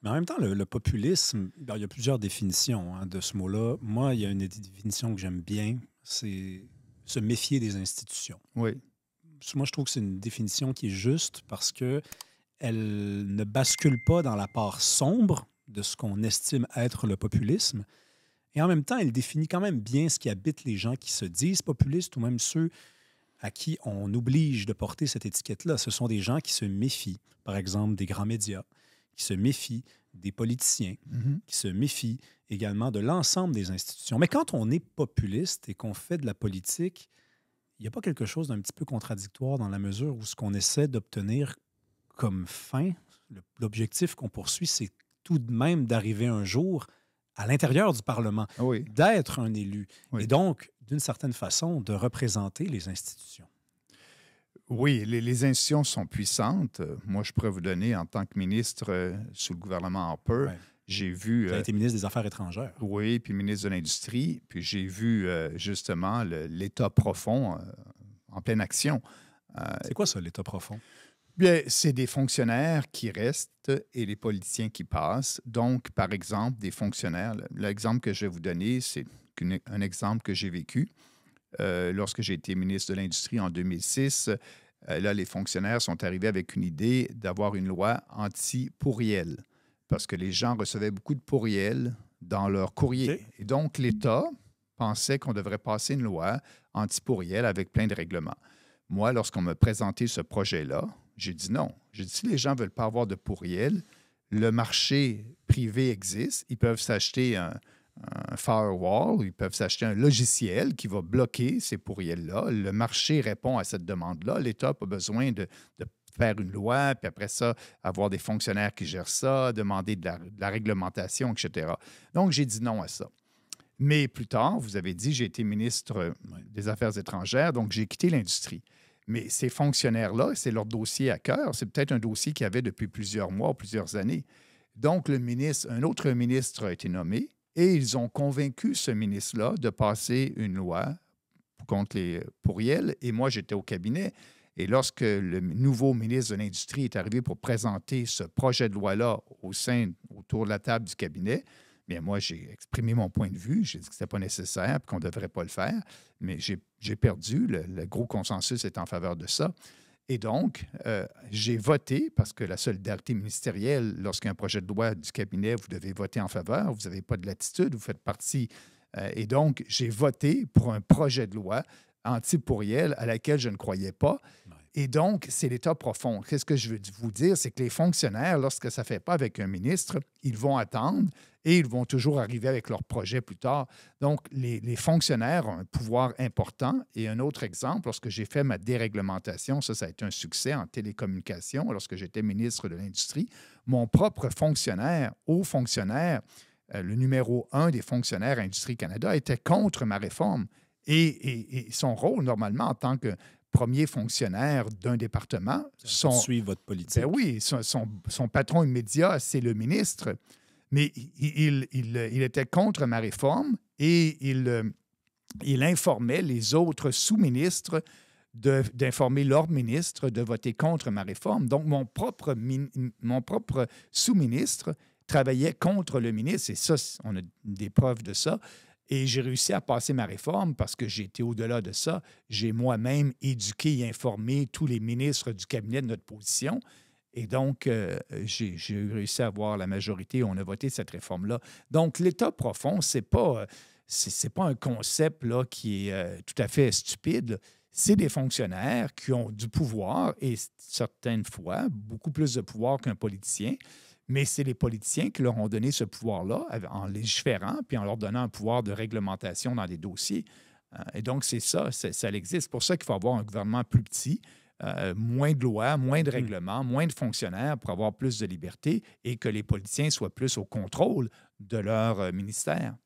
Mais en même temps, le populisme, ben, il y a plusieurs définitions de ce mot-là. Moi, il y a une définition que j'aime bien, c'est se méfier des institutions. Oui. Moi, je trouve que c'est une définition qui est juste parce que elle ne bascule pas dans la part sombre de ce qu'on estime être le populisme. Et en même temps, elle définit quand même bien ce qui habite les gens qui se disent populistes ou même ceux à qui on oblige de porter cette étiquette-là. Ce sont des gens qui se méfient, par exemple, des grands médias, qui se méfient des politiciens, Mhm. qui se méfient également de l'ensemble des institutions. Mais quand on est populiste et qu'on fait de la politique, il n'y a pas quelque chose d'un petit peu contradictoire dans la mesure où ce qu'on essaie d'obtenir comme fin, l'objectif qu'on poursuit, c'est tout de même d'arriver un jour à l'intérieur du Parlement, Oui, d'être un élu et oui. donc, d'une certaine façon, de représenter les institutions. Oui, les institutions sont puissantes. Moi, je pourrais vous donner, en tant que ministre sous le gouvernement Harper, Ouais. j'ai vu, Vous avez été ministre des Affaires étrangères. oui, puis ministre de l'Industrie, puis j'ai vu justement l'État profond en pleine action. C'est quoi ça, l'État profond? Bien, c'est des fonctionnaires qui restent et les politiciens qui passent. Donc, par exemple, des fonctionnaires, l'exemple que je vais vous donner, c'est un exemple que j'ai vécu. Lorsque j'ai été ministre de l'Industrie en 2006, là, les fonctionnaires sont arrivés avec une idée d'avoir une loi anti-pourriel parce que les gens recevaient beaucoup de pourriels dans leur courrier. OK. Et donc, l'État pensait qu'on devrait passer une loi anti-pourriel avec plein de règlements. Moi, lorsqu'on m'a présenté ce projet-là, j'ai dit non. J'ai dit, si les gens ne veulent pas avoir de pourriel, le marché privé existe. Ils peuvent s'acheter un firewall, ils peuvent s'acheter un logiciel qui va bloquer ces pourriels-là. Le marché répond à cette demande-là. L'État n'a pas besoin de faire une loi, puis après ça, avoir des fonctionnaires qui gèrent ça, demander de la réglementation, etc. Donc, j'ai dit non à ça. Mais plus tard, vous avez dit, j'ai été ministre des Affaires étrangères, donc j'ai quitté l'industrie. Mais ces fonctionnaires-là, c'est leur dossier à cœur. C'est peut-être un dossier qu'ils avaient depuis plusieurs mois ou plusieurs années. Donc, un autre ministre a été nommé et ils ont convaincu ce ministre-là de passer une loi contre les pourriels. Et moi, j'étais au cabinet. Et lorsque le nouveau ministre de l'Industrie est arrivé pour présenter ce projet de loi-là autour de la table du cabinet, bien, moi, j'ai exprimé mon point de vue. J'ai dit que ce n'était pas nécessaire et qu'on ne devrait pas le faire. Mais j'ai perdu. Le gros consensus est en faveur de ça. Et donc, j'ai voté parce que la solidarité ministérielle, lorsqu'il y a un projet de loi du cabinet, vous devez voter en faveur. Vous n'avez pas de latitude, vous faites partie. Et donc, j'ai voté pour un projet de loi anti-pourriel à laquelle je ne croyais pas. Ouais. Et donc, c'est l'État profond. Qu'est-ce que je veux vous dire? C'est que les fonctionnaires, lorsque ça ne fait pas avec un ministre, ils vont attendre et ils vont toujours arriver avec leur projet plus tard. Donc, les fonctionnaires ont un pouvoir important. Et un autre exemple, lorsque j'ai fait ma déréglementation, ça a été un succès en télécommunication, lorsque j'étais ministre de l'Industrie, mon propre fonctionnaire, haut fonctionnaire, le numéro 1 des fonctionnaires Industrie Canada, était contre ma réforme. Et son rôle, normalement, en tant que premier fonctionnaire d'un département, Suivre votre politique. ben oui, son patron immédiat, c'est le ministre, mais il était contre ma réforme et il informait les autres sous-ministres d'informer leur ministre de voter contre ma réforme. Donc, mon propre sous-ministre travaillait contre le ministre, et ça, on a des preuves de ça. Et j'ai réussi à passer ma réforme parce que j'ai été au-delà de ça. J'ai moi-même éduqué et informé tous les ministres du cabinet de notre position. Et donc, j'ai réussi à avoir la majorité. On a voté cette réforme-là. Donc, l'État profond, c'est pas un concept là, qui est tout à fait stupide. C'est des fonctionnaires qui ont du pouvoir et certaines fois beaucoup plus de pouvoir qu'un politicien. Mais c'est les politiciens qui leur ont donné ce pouvoir-là en légiférant puis en leur donnant un pouvoir de réglementation dans des dossiers. Et donc, c'est ça, ça existe. C'est pour ça qu'il faut avoir un gouvernement plus petit, moins de lois, moins de règlements, moins de fonctionnaires pour avoir plus de liberté et que les politiciens soient plus au contrôle de leur ministère.